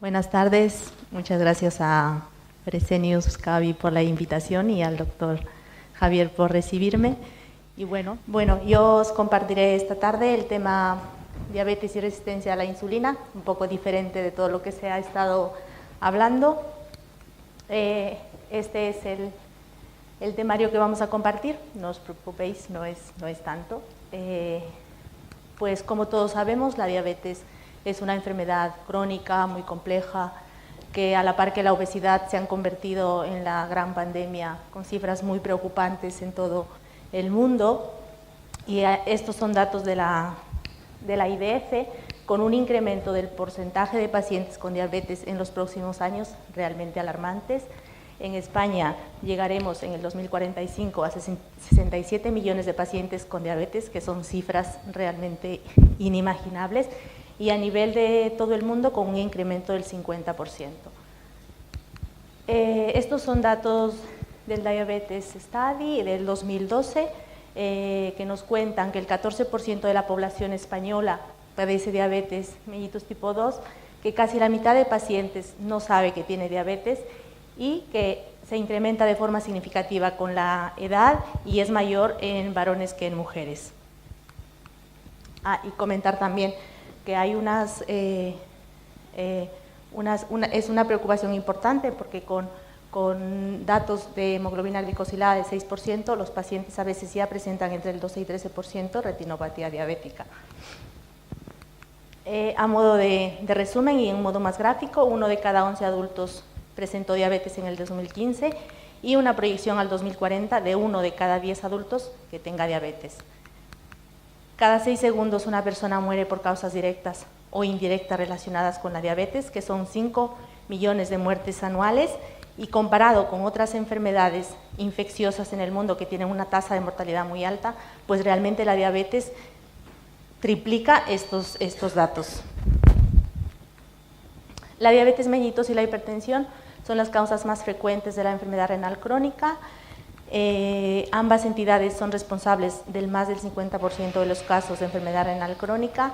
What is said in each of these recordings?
Buenas tardes, muchas gracias a Fresenius Kabi por la invitación y al doctor Javier por recibirme. Y bueno, yo os compartiré esta tarde el tema diabetes y resistencia a la insulina, un poco diferente de todo lo que se ha estado hablando. Este es el temario que vamos a compartir, no os preocupéis, no es tanto. Pues como todos sabemos, la diabetes es una enfermedad crónica muy compleja que, a la par que la obesidad, se han convertido en la gran pandemia con cifras muy preocupantes en todo el mundo. Y estos son datos de la IDF, con un incremento del porcentaje de pacientes con diabetes en los próximos años realmente alarmantes. En España llegaremos en el 2045 a 67 millones de pacientes con diabetes, que son cifras realmente inimaginables, y a nivel de todo el mundo con un incremento del 50%. Estos son datos del Diabetes Study del 2012, que nos cuentan que el 14% de la población española padece diabetes mellitus tipo 2, que casi la mitad de pacientes no sabe que tiene diabetes y que se incrementa de forma significativa con la edad y es mayor en varones que en mujeres. Y comentar también que hay es una preocupación importante porque con datos de hemoglobina glicosilada de 6%, los pacientes a veces ya presentan entre el 12 y 13% retinopatía diabética. A modo de resumen y en un modo más gráfico, 1 de cada 11 adultos presentó diabetes en el 2015 y una proyección al 2040 de 1 de cada 10 adultos que tenga diabetes. Cada 6 segundos una persona muere por causas directas o indirectas relacionadas con la diabetes, que son 5 millones de muertes anuales, y comparado con otras enfermedades infecciosas en el mundo que tienen una tasa de mortalidad muy alta, pues realmente la diabetes triplica estos datos. La diabetes mellitus y la hipertensión son las causas más frecuentes de la enfermedad renal crónica. Ambas entidades son responsables del más del 50% de los casos de enfermedad renal crónica.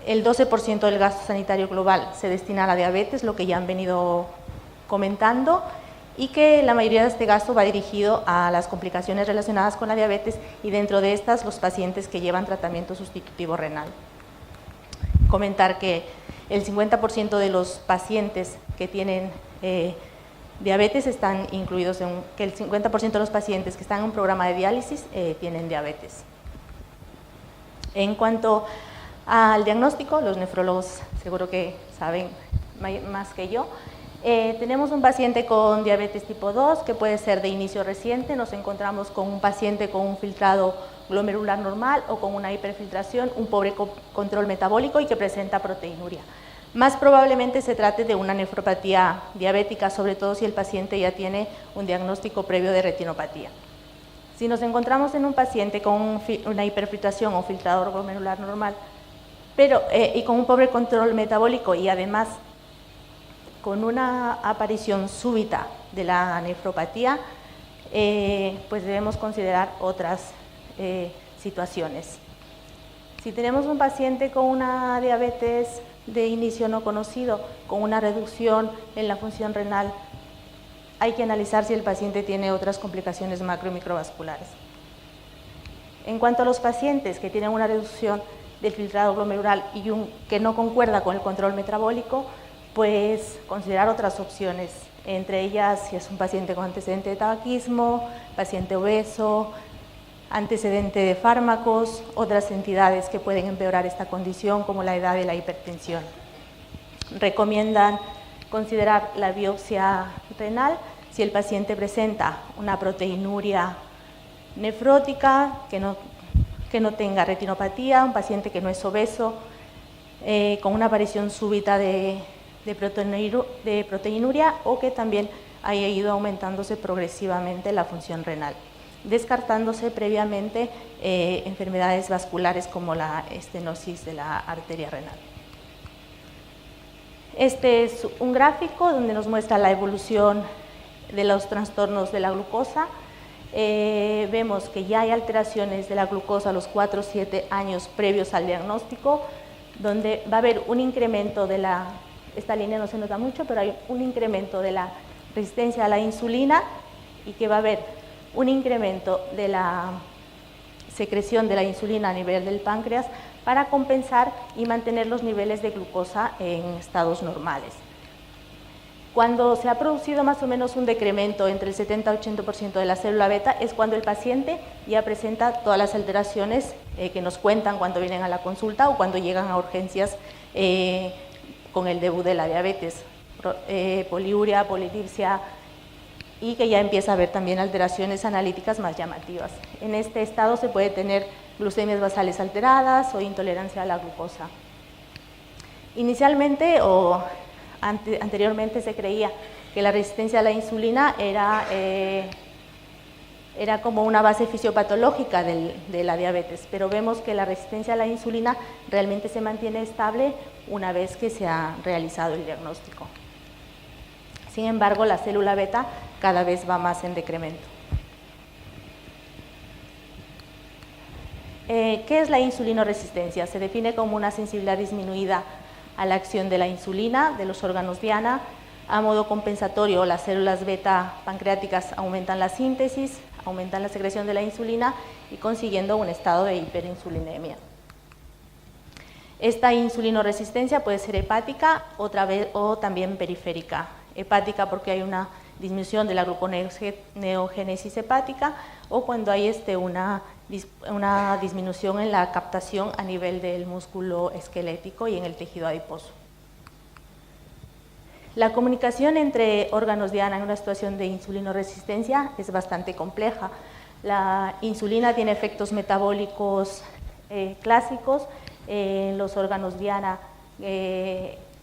El 12% del gasto sanitario global se destina a la diabetes, lo que ya han venido comentando, y que la mayoría de este gasto va dirigido a las complicaciones relacionadas con la diabetes y dentro de estas los pacientes que llevan tratamiento sustitutivo renal. Comentar que el 50% de los pacientes que tienen diabetes están incluidos que el 50% de los pacientes que están en un programa de diálisis tienen diabetes. En cuanto al diagnóstico, los nefrólogos seguro que saben más que yo. Tenemos un paciente con diabetes tipo 2 que puede ser de inicio reciente. Nos encontramos con un paciente con un filtrado glomerular normal o con una hiperfiltración, un pobre control metabólico y que presenta proteinuria. Más probablemente se trate de una nefropatía diabética, sobre todo si el paciente ya tiene un diagnóstico previo de retinopatía. Si nos encontramos en un paciente con una hiperfiltración o filtrador glomerular normal, y con un pobre control metabólico y además con una aparición súbita de la nefropatía, pues debemos considerar otras situaciones. Si tenemos un paciente con una diabetes de inicio no conocido, con una reducción en la función renal, hay que analizar si el paciente tiene otras complicaciones macro y microvasculares. En cuanto a los pacientes que tienen una reducción del filtrado glomerular y que no concuerda con el control metabólico, pues considerar otras opciones, entre ellas si es un paciente con antecedente de tabaquismo, paciente obeso, antecedente de fármacos, otras entidades que pueden empeorar esta condición como la edad y la hipertensión. Recomiendan considerar la biopsia renal si el paciente presenta una proteinuria nefrótica, que no tenga retinopatía, un paciente que no es obeso, con una aparición súbita de proteinuria o que también haya ido aumentándose progresivamente la función renal, descartándose previamente enfermedades vasculares como la estenosis de la arteria renal. Este es un gráfico donde nos muestra la evolución de los trastornos de la glucosa. Vemos que ya hay alteraciones de la glucosa a los 4 o 7 años previos al diagnóstico, donde va a haber un incremento de la esta línea no se nota mucho, pero hay un incremento de la resistencia a la insulina y que va a haber un incremento de la secreción de la insulina a nivel del páncreas para compensar y mantener los niveles de glucosa en estados normales. Cuando se ha producido más o menos un decremento entre el 70 y 80% de la célula beta es cuando el paciente ya presenta todas las alteraciones que nos cuentan cuando vienen a la consulta o cuando llegan a urgencias con el debut de la diabetes, poliuria, polidipsia, y que ya empieza a haber también alteraciones analíticas más llamativas. En este estado se puede tener glucemias basales alteradas o intolerancia a la glucosa. Inicialmente o anteriormente se creía que la resistencia a la insulina era como una base fisiopatológica de la diabetes, pero vemos que la resistencia a la insulina realmente se mantiene estable una vez que se ha realizado el diagnóstico. Sin embargo, la célula beta cada vez va más en decremento. ¿Qué es la insulinoresistencia? Se define como una sensibilidad disminuida a la acción de la insulina de los órganos diana. A modo compensatorio, las células beta pancreáticas aumentan la síntesis, aumentan la secreción de la insulina y consiguiendo un estado de hiperinsulinemia. Esta insulinoresistencia puede ser hepática o también periférica. Hepática porque hay una disminución de la gluconeogénesis hepática o cuando hay una disminución en la captación a nivel del músculo esquelético y en el tejido adiposo. La comunicación entre órganos diana en una situación de insulinoresistencia es bastante compleja. La insulina tiene efectos metabólicos clásicos en los órganos diana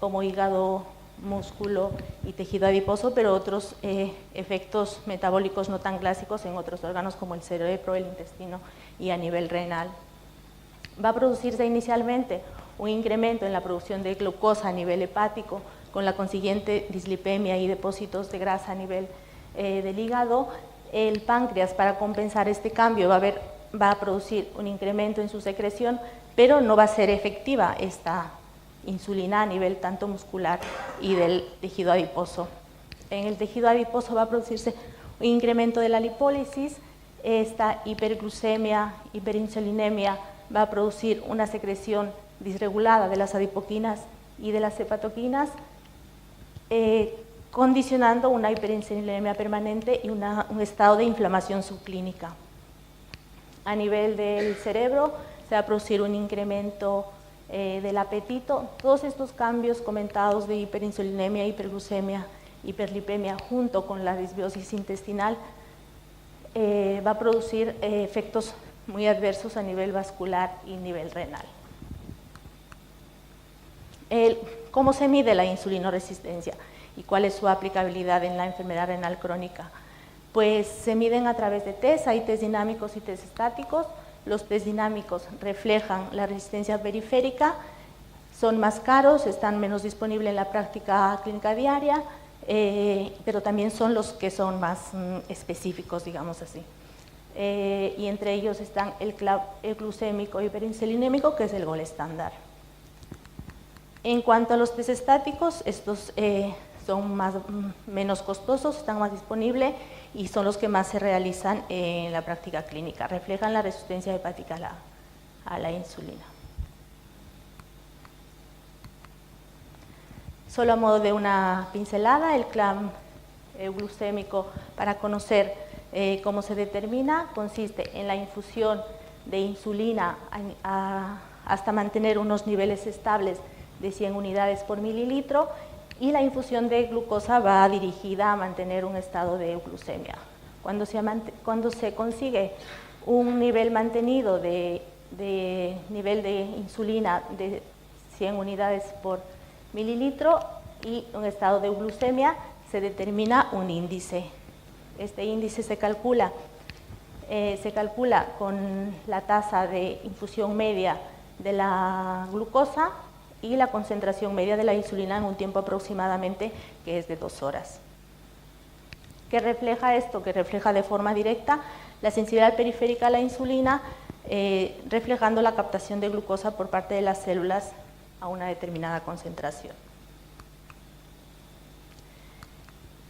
como hígado, músculo y tejido adiposo, pero otros efectos metabólicos no tan clásicos en otros órganos como el cerebro, el intestino y a nivel renal. Va a producirse inicialmente un incremento en la producción de glucosa a nivel hepático, con la consiguiente dislipemia y depósitos de grasa a nivel del hígado. El páncreas, para compensar este cambio, va a producir un incremento en su secreción, pero no va a ser efectiva esta insulina a nivel tanto muscular y del tejido adiposo. En el tejido adiposo va a producirse un incremento de la lipólisis. Esta hiperglucemia, hiperinsulinemia va a producir una secreción disregulada de las adipoquinas y de las hepatoquinas, condicionando una hiperinsulinemia permanente y un estado de inflamación subclínica. A nivel del cerebro se va a producir un incremento del apetito. Todos estos cambios comentados de hiperinsulinemia, hiperglucemia, hiperlipemia junto con la disbiosis intestinal va a producir efectos muy adversos a nivel vascular y nivel renal. ¿Cómo se mide la insulinoresistencia y cuál es su aplicabilidad en la enfermedad renal crónica? Pues se miden a través de test, hay test dinámicos y test estáticos. Los test dinámicos reflejan la resistencia periférica, son más caros, están menos disponibles en la práctica clínica diaria, pero también son los que son más específicos, digamos así. Y entre ellos están el glucémico hiperinsulinémico, que es el gol estándar. En cuanto a los test estáticos, estos son menos costosos, están más disponibles y son los que más se realizan en la práctica clínica. Reflejan la resistencia hepática a la insulina. Solo a modo de una pincelada, el CLAM glucémico, para conocer cómo se determina, consiste en la infusión de insulina hasta mantener unos niveles estables de 100 unidades por mililitro, y la infusión de glucosa va dirigida a mantener un estado de euglucemia. Cuando se consigue un nivel mantenido de nivel de insulina de 100 unidades por mililitro y un estado de euglucemia, se determina un índice. Este índice se calcula con la tasa de infusión media de la glucosa y la concentración media de la insulina en un tiempo aproximadamente que es de 2 horas. ¿Qué refleja esto? Que refleja de forma directa la sensibilidad periférica a la insulina, reflejando la captación de glucosa por parte de las células a una determinada concentración.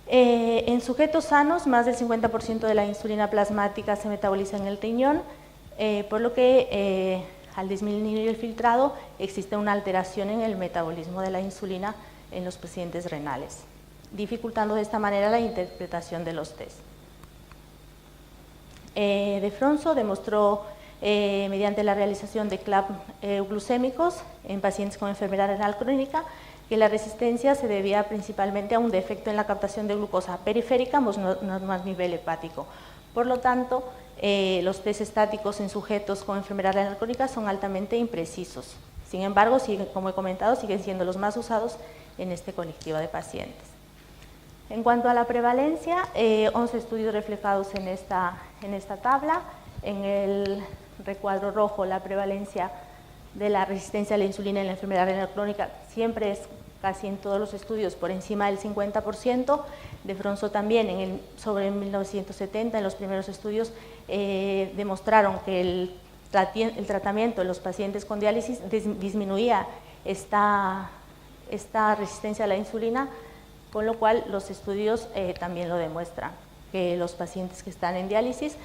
En sujetos sanos, más del 50% de la insulina plasmática se metaboliza en el riñón, por lo que al disminuir el filtrado existe una alteración en el metabolismo de la insulina en los pacientes renales, dificultando de esta manera la interpretación de los test. De Fronzo demostró mediante la realización de CLAP glucémicos en pacientes con enfermedad renal crónica que la resistencia se debía principalmente a un defecto en la captación de glucosa periférica, no a nivel hepático. Por lo tanto, los test estáticos en sujetos con enfermedad renal crónica son altamente imprecisos. Sin embargo, como he comentado, siguen siendo los más usados en este colectivo de pacientes. En cuanto a la prevalencia, 11 estudios reflejados en esta tabla. En el recuadro rojo, la prevalencia de la resistencia a la insulina en la enfermedad renal crónica siempre es casi en todos los estudios por encima del 50%. De Fronzo también, sobre 1970, en los primeros estudios, demostraron que el tratamiento de los pacientes con diálisis disminuía esta resistencia a la insulina, con lo cual los estudios también lo demuestran, que los pacientes que están en diálisis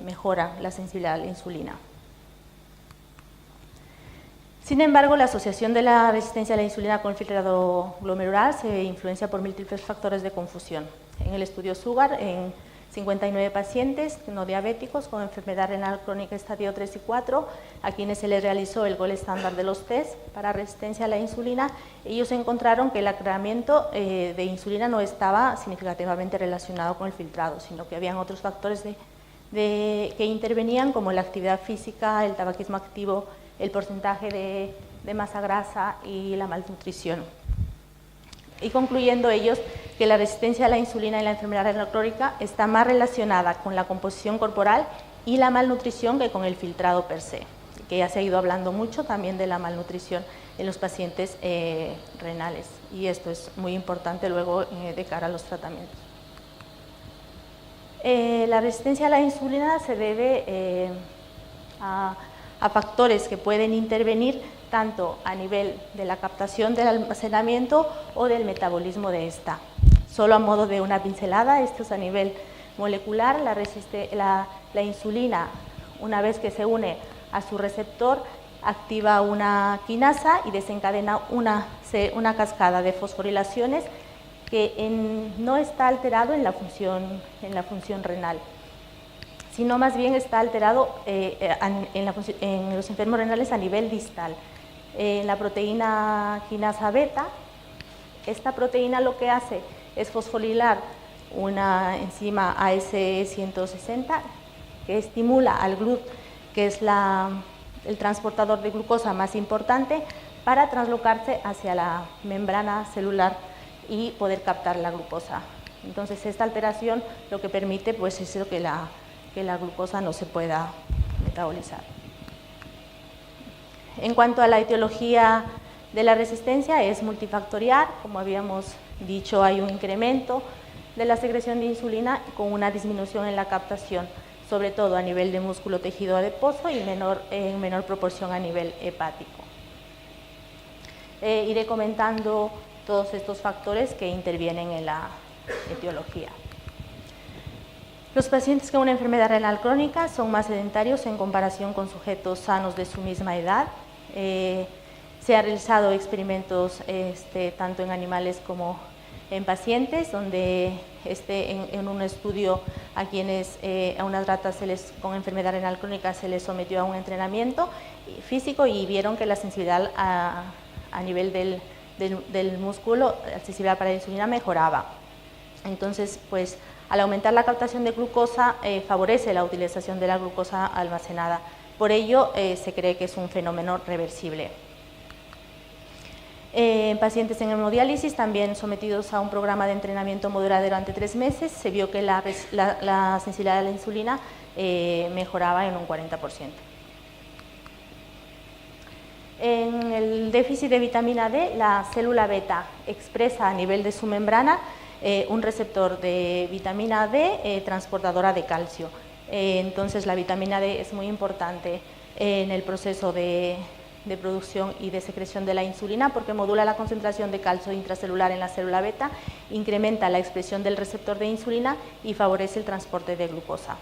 mejoran la sensibilidad a la insulina. Sin embargo, la asociación de la resistencia a la insulina con el filtrado glomerular se influencia por múltiples factores de confusión. En el estudio SUGAR, en 59 pacientes no diabéticos con enfermedad renal crónica estadio 3 y 4, a quienes se les realizó el gol estándar de los test para resistencia a la insulina, ellos encontraron que el aclaramiento de insulina no estaba significativamente relacionado con el filtrado, sino que habían otros factores que intervenían, como la actividad física, el tabaquismo activo, el porcentaje de masa grasa y la malnutrición. Y concluyendo ellos que la resistencia a la insulina en la enfermedad renal crónica está más relacionada con la composición corporal y la malnutrición que con el filtrado per se, que ya se ha ido hablando mucho también de la malnutrición en los pacientes renales, y esto es muy importante luego de cara a los tratamientos. La resistencia a la insulina se debe a factores que pueden intervenir tanto a nivel de la captación del almacenamiento o del metabolismo de esta. Solo a modo de una pincelada, esto es a nivel molecular. La insulina, una vez que se une a su receptor, activa una quinasa y desencadena una cascada de fosforilaciones que no está alterado en la función renal, sino más bien está alterado en los enfermos renales a nivel distal. La proteína quinasa beta, esta proteína lo que hace es fosforilar una enzima AS160 que estimula al GLUT, que es el transportador de glucosa más importante, para translocarse hacia la membrana celular y poder captar la glucosa. Entonces, esta alteración lo que permite pues, es que la glucosa no se pueda metabolizar. En cuanto a la etiología de la resistencia, es multifactorial. Como habíamos dicho, hay un incremento de la secreción de insulina con una disminución en la captación, sobre todo a nivel de músculo tejido adiposo y en menor proporción a nivel hepático. Iré comentando todos estos factores que intervienen en la etiología. Los pacientes con una enfermedad renal crónica son más sedentarios en comparación con sujetos sanos de su misma edad. Se han realizado experimentos tanto en animales como en pacientes, donde en un estudio a unas ratas con enfermedad renal crónica se les sometió a un entrenamiento físico y vieron que la sensibilidad a nivel del músculo, la sensibilidad para la insulina mejoraba. Entonces, pues, al aumentar la captación de glucosa, favorece la utilización de la glucosa almacenada. Por ello, se cree que es un fenómeno reversible. En pacientes en hemodiálisis, también sometidos a un programa de entrenamiento moderado durante 3 meses, se vio que la sensibilidad a la insulina mejoraba en un 40%. En el déficit de vitamina D, la célula beta expresa a nivel de su membrana un receptor de vitamina D transportadora de calcio. Entonces, la vitamina D es muy importante en el proceso de de producción y de secreción de la insulina porque modula la concentración de calcio intracelular en la célula beta, incrementa la expresión del receptor de insulina y favorece el transporte de glucosa.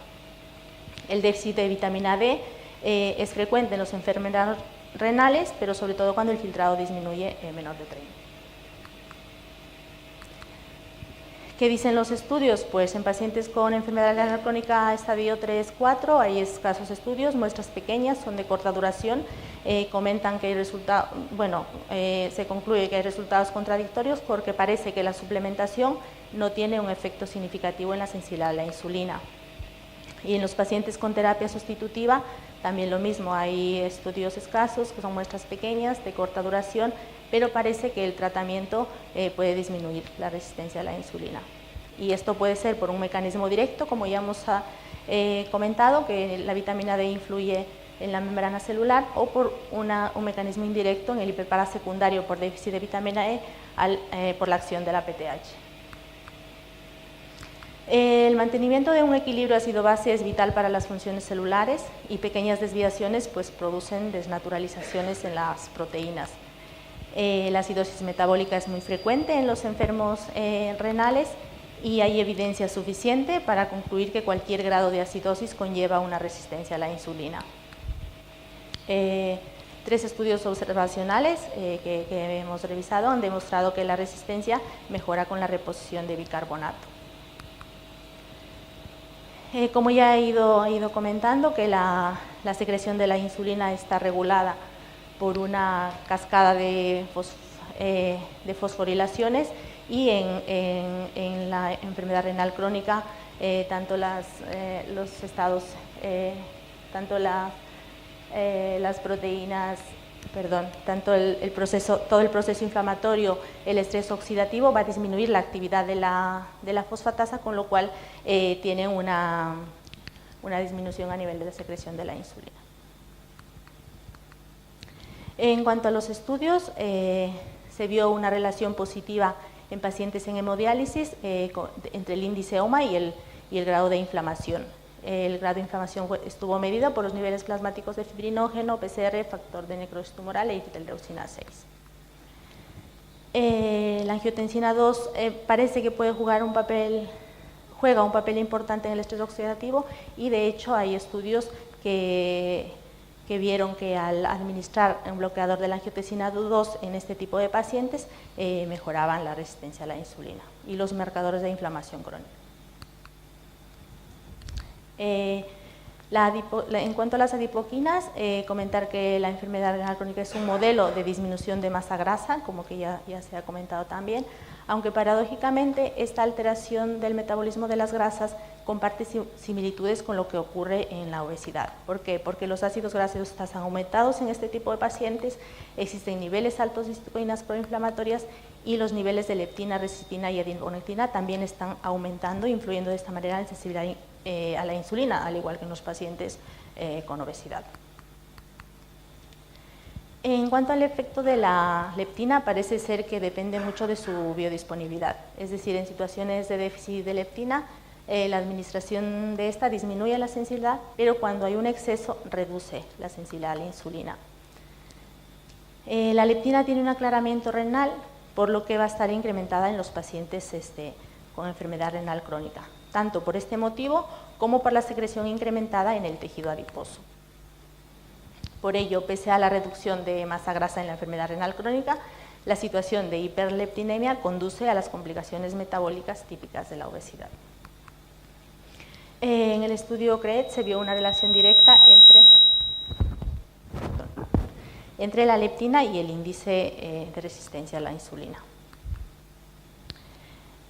El déficit de vitamina D es frecuente en las enfermedades renales, pero sobre todo cuando el filtrado disminuye menor de 30. ¿Qué dicen los estudios? Pues en pacientes con enfermedad renal crónica estadio 3-4 hay escasos estudios, muestras pequeñas, son de corta duración, comentan que hay resultados, se concluye que hay resultados contradictorios porque parece que la suplementación no tiene un efecto significativo en la sensibilidad a la insulina. Y en los pacientes con terapia sustitutiva también lo mismo, hay estudios escasos que son muestras pequeñas, de corta duración, pero parece que el tratamiento puede disminuir la resistencia a la insulina. Y esto puede ser por un mecanismo directo, como ya hemos comentado, que la vitamina D influye en la membrana celular, o por un mecanismo indirecto en el hiperparasecundario por déficit de vitamina E por la acción de la PTH. El mantenimiento de un equilibrio ácido-base es vital para las funciones celulares y pequeñas desviaciones pues, producen desnaturalizaciones en las proteínas. La acidosis metabólica es muy frecuente en los enfermos renales y hay evidencia suficiente para concluir que cualquier grado de acidosis conlleva una resistencia a la insulina. 3 estudios observacionales que hemos revisado han demostrado que la resistencia mejora con la reposición de bicarbonato. Como ya he ido comentando, que la secreción de la insulina está regulada por una cascada de fosforilaciones y en la enfermedad renal crónica tanto las proteínas, tanto todo el proceso inflamatorio, el estrés oxidativo va a disminuir la actividad de la fosfatasa, con lo cual tiene una disminución a nivel de la secreción de la insulina. En cuanto a los estudios, se vio una relación positiva en pacientes en hemodiálisis entre el índice OMA y el grado de inflamación. El grado de inflamación estuvo medido por los niveles plasmáticos de fibrinógeno, PCR, factor de necrosis tumoral e interleucina 6. La angiotensina 2 parece que juega un papel importante en el estrés oxidativo y de hecho hay estudios que vieron que al administrar un bloqueador de la angiotensina 2 en este tipo de pacientes mejoraban la resistencia a la insulina y los marcadores de inflamación crónica. En cuanto a las adipoquinas, comentar que la enfermedad renal crónica es un modelo de disminución de masa grasa, como que ya se ha comentado también, aunque paradójicamente esta alteración del metabolismo de las grasas comparte similitudes con lo que ocurre en la obesidad. ¿Por qué? Porque los ácidos grasos están aumentados en este tipo de pacientes, existen niveles altos de citoquinas proinflamatorias y los niveles de leptina, resistina y adiponectina también están aumentando, influyendo de esta manera en la sensibilidad a la insulina, al igual que en los pacientes con obesidad. En cuanto al efecto de la leptina, parece ser que depende mucho de su biodisponibilidad, es decir, en situaciones de déficit de leptina, la administración de esta disminuye la sensibilidad, pero cuando hay un exceso reduce la sensibilidad a la insulina. La leptina tiene un aclaramiento renal, por lo que va a estar incrementada en los pacientes con enfermedad renal crónica, tanto por este motivo como por la secreción incrementada en el tejido adiposo. Por ello, pese a la reducción de masa grasa en la enfermedad renal crónica, la situación de hiperleptinemia conduce a las complicaciones metabólicas típicas de la obesidad. En el estudio CREET se vio una relación directa entre la leptina y el índice de resistencia a la insulina.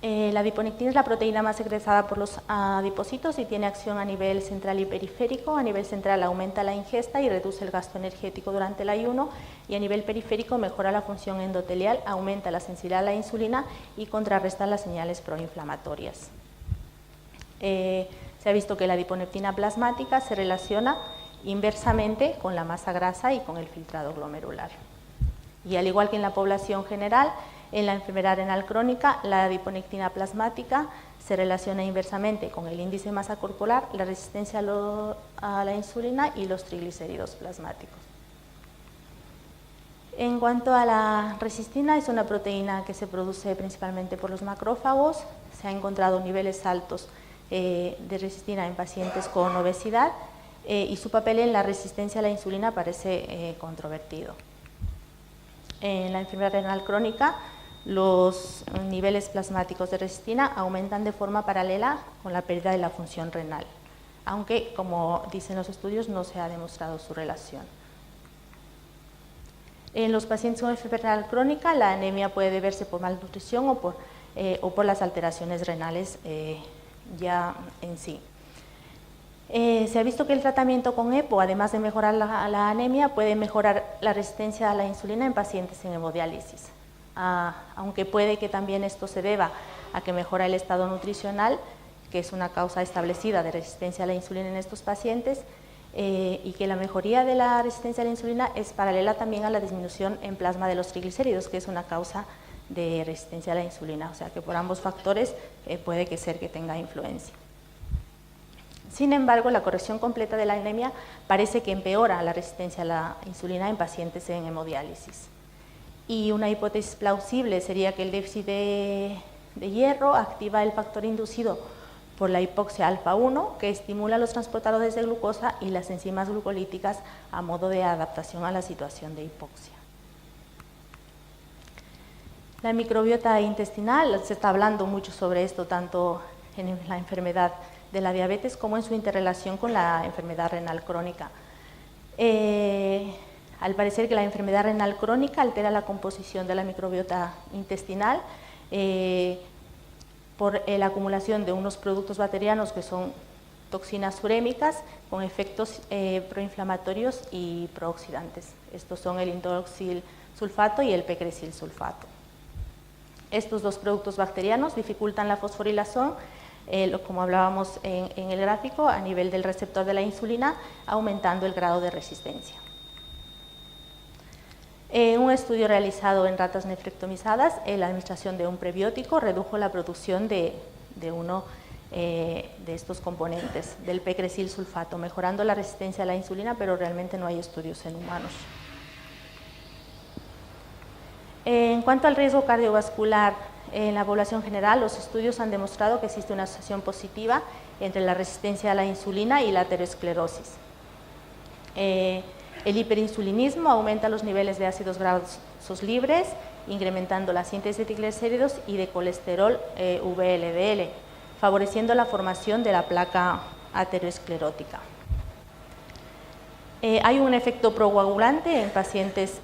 La adiponectina es la proteína más secretada por los adipocitos y tiene acción a nivel central y periférico. A nivel central aumenta la ingesta y reduce el gasto energético durante el ayuno, y a nivel periférico mejora la función endotelial, aumenta la sensibilidad a la insulina y contrarresta las señales proinflamatorias. Se ha visto que la adiponectina plasmática se relaciona inversamente con la masa grasa y con el filtrado glomerular. Y al igual que en la población general, en la enfermedad renal crónica, la adiponectina plasmática se relaciona inversamente con el índice de masa corporal, la resistencia a la insulina y los triglicéridos plasmáticos. En cuanto a la resistina, es una proteína que se produce principalmente por los macrófagos. Se han encontrado niveles altos de resistina en pacientes con obesidad y su papel en la resistencia a la insulina parece controvertido. En la enfermedad renal crónica, los niveles plasmáticos de resistina aumentan de forma paralela con la pérdida de la función renal, aunque, como dicen los estudios, no se ha demostrado su relación. En los pacientes con enfermedad renal crónica, la anemia puede deberse por malnutrición o por las alteraciones renales ya en sí. Se ha visto que el tratamiento con EPO, además de mejorar la anemia, puede mejorar la resistencia a la insulina en pacientes en hemodiálisis. Aunque puede que también esto se deba a que mejora el estado nutricional, que es una causa establecida de resistencia a la insulina en estos pacientes, y que la mejoría de la resistencia a la insulina es paralela también a la disminución en plasma de los triglicéridos, que es una causa de resistencia a la insulina, o sea que por ambos factores puede ser que tenga influencia. Sin embargo, la corrección completa de la anemia parece que empeora la resistencia a la insulina en pacientes en hemodiálisis. Y una hipótesis plausible sería que el déficit de hierro activa el factor inducido por la hipoxia alfa 1, que estimula los transportadores de glucosa y las enzimas glucolíticas a modo de adaptación a la situación de hipoxia. La microbiota intestinal, se está hablando mucho sobre esto, tanto en la enfermedad de la diabetes como en su interrelación con la enfermedad renal crónica. Al parecer que la enfermedad renal crónica altera la composición de la microbiota intestinal por la acumulación de unos productos bacterianos que son toxinas urémicas con efectos proinflamatorios y prooxidantes. Estos son el indoxil sulfato y el pecresil sulfato. Estos dos productos bacterianos dificultan la fosforilazón, como hablábamos en el gráfico, a nivel del receptor de la insulina, aumentando el grado de resistencia. En un estudio realizado en ratas nefrectomizadas, la administración de un prebiótico redujo la producción de uno de estos componentes, del pecresil sulfato, mejorando la resistencia a la insulina, pero realmente no hay estudios en humanos. En cuanto al riesgo cardiovascular en la población general, los estudios han demostrado que existe una asociación positiva entre la resistencia a la insulina y la aterosclerosis. El hiperinsulinismo aumenta los niveles de ácidos grasos libres, incrementando la síntesis de triglicéridos y de colesterol VLDL, favoreciendo la formación de la placa aterosclerótica. Hay un efecto procoagulante en pacientes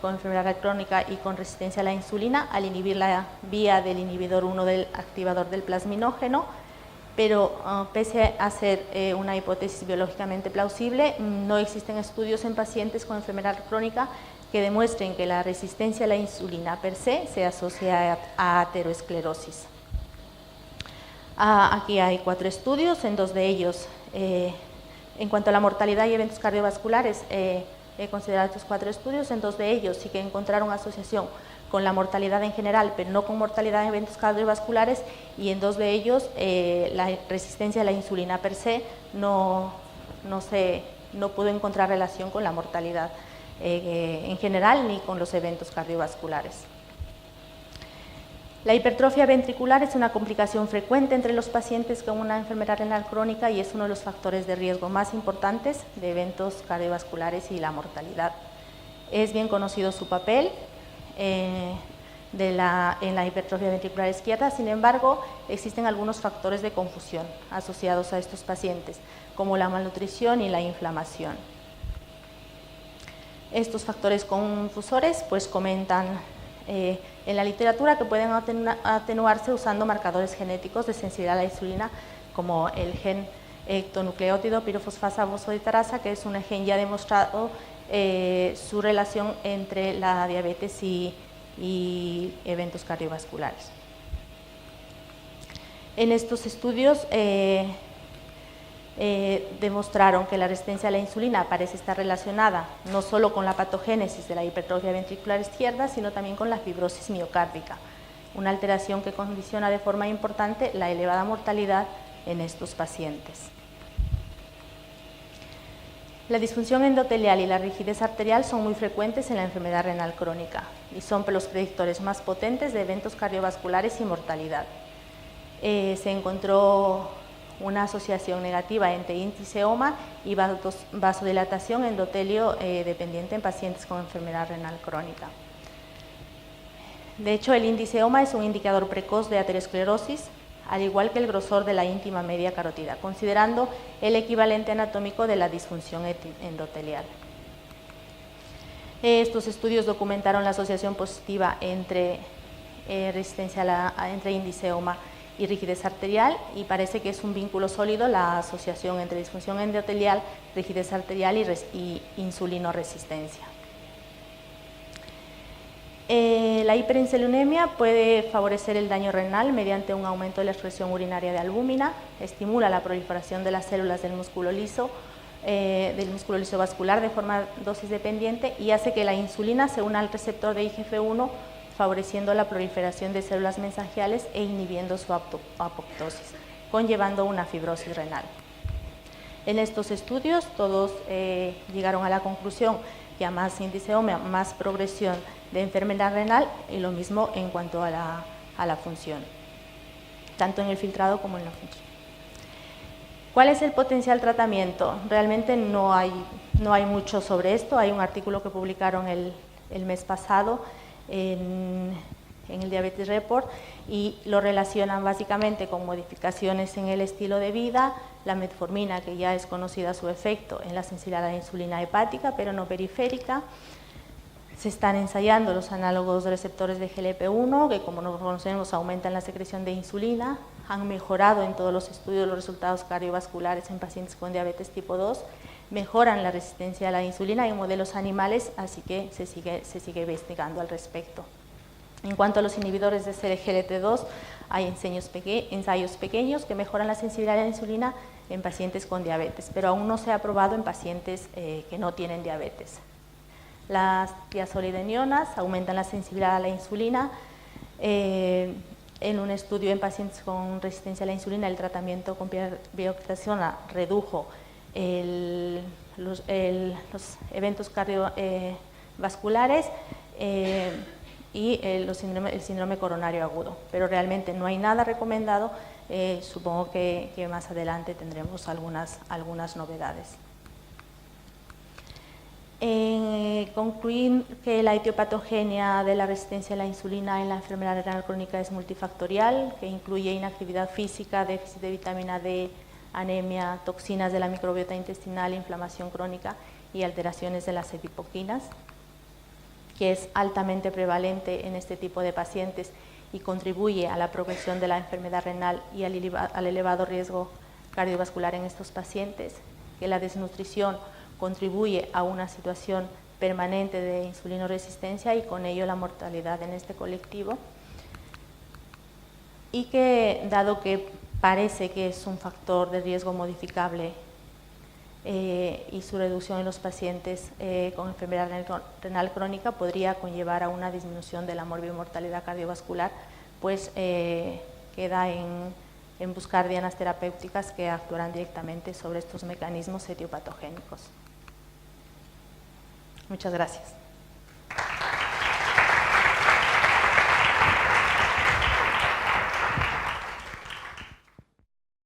con enfermedad crónica y con resistencia a la insulina al inhibir la vía del inhibidor 1 del activador del plasminógeno, pero pese a ser una hipótesis biológicamente plausible, no existen estudios en pacientes con enfermedad crónica que demuestren que la resistencia a la insulina per se asocia a aterosclerosis. Aquí hay 4 estudios, en 2 de ellos en cuanto a la mortalidad y eventos cardiovasculares, he considerado estos 4 estudios. En 2 de ellos sí que encontraron asociación con la mortalidad en general, pero no con mortalidad en eventos cardiovasculares, y en 2 de ellos la resistencia a la insulina per se no pudo encontrar relación con la mortalidad en general ni con los eventos cardiovasculares. La hipertrofia ventricular es una complicación frecuente entre los pacientes con una enfermedad renal crónica y es uno de los factores de riesgo más importantes de eventos cardiovasculares y la mortalidad. Es bien conocido su papel en la hipertrofia ventricular izquierda, sin embargo, existen algunos factores de confusión asociados a estos pacientes, como la malnutrición y la inflamación. Estos factores confusores comentan en la literatura que pueden atenuarse usando marcadores genéticos de sensibilidad a la insulina, como el gen ectonucleótido pirofosfasa fosfodiesterasa, que es un gen ya demostrado su relación entre la diabetes y eventos cardiovasculares. En estos estudios demostraron que la resistencia a la insulina parece estar relacionada no solo con la patogénesis de la hipertrofia ventricular izquierda, sino también con la fibrosis miocárdica, una alteración que condiciona de forma importante la elevada mortalidad en estos pacientes. La disfunción endotelial y la rigidez arterial son muy frecuentes en la enfermedad renal crónica y son los predictores más potentes de eventos cardiovasculares y mortalidad. Se encontró una asociación negativa entre índice OMA y vasodilatación endotelio dependiente en pacientes con enfermedad renal crónica. De hecho, el índice OMA es un indicador precoz de aterosclerosis, al igual que el grosor de la íntima media carótida, considerando el equivalente anatómico de la disfunción endotelial. Estos estudios documentaron la asociación positiva entre entre índice OMA y rigidez arterial, y parece que es un vínculo sólido la asociación entre disfunción endotelial, rigidez arterial y insulinoresistencia. La hiperinsulinemia puede favorecer el daño renal mediante un aumento de la excreción urinaria de albúmina, estimula la proliferación de las células del músculo liso vascular de forma dosis dependiente y hace que la insulina se una al receptor de IGF-1, favoreciendo la proliferación de células mesangiales e inhibiendo su apoptosis, conllevando una fibrosis renal. En estos estudios todos llegaron a la conclusión que a más índice OMA, más progresión de enfermedad renal, y lo mismo en cuanto a la función, tanto en el filtrado como en la función. ¿Cuál es el potencial tratamiento? Realmente no hay mucho sobre esto. Hay un artículo que publicaron el mes pasado en el Diabetes Report y lo relacionan básicamente con modificaciones en el estilo de vida, la metformina, que ya es conocida su efecto en la sensibilidad a la insulina hepática, pero no periférica. Se están ensayando los análogos de receptores de GLP-1, que como nos conocemos aumentan la secreción de insulina, han mejorado en todos los estudios los resultados cardiovasculares en pacientes con diabetes tipo 2, mejoran la resistencia a la insulina en modelos animales, así que se sigue investigando al respecto. En cuanto a los inhibidores de SGLT2, hay ensayos pequeños que mejoran la sensibilidad a la insulina en pacientes con diabetes, pero aún no se ha probado en pacientes que no tienen diabetes. Las tiazolidinionas aumentan la sensibilidad a la insulina. En un estudio en pacientes con resistencia a la insulina, el tratamiento con pioxetina redujo los eventos cardiovasculares y el síndrome coronario agudo, pero realmente no hay nada recomendado. Supongo que más adelante tendremos algunas novedades. Concluir que la etiopatogenia de la resistencia a la insulina en la enfermedad renal crónica es multifactorial, que incluye inactividad física, déficit de vitamina D, anemia, toxinas de la microbiota intestinal, inflamación crónica y alteraciones de las adipoquinas, que es altamente prevalente en este tipo de pacientes y contribuye a la progresión de la enfermedad renal y al elevado riesgo cardiovascular en estos pacientes, que la desnutrición contribuye a una situación permanente de insulinoresistencia y con ello la mortalidad en este colectivo, y que dado que parece que es un factor de riesgo modificable y su reducción en los pacientes con enfermedad renal crónica podría conllevar a una disminución de la morbimortalidad cardiovascular, pues queda en buscar dianas terapéuticas que actuarán directamente sobre estos mecanismos etiopatogénicos. Muchas gracias.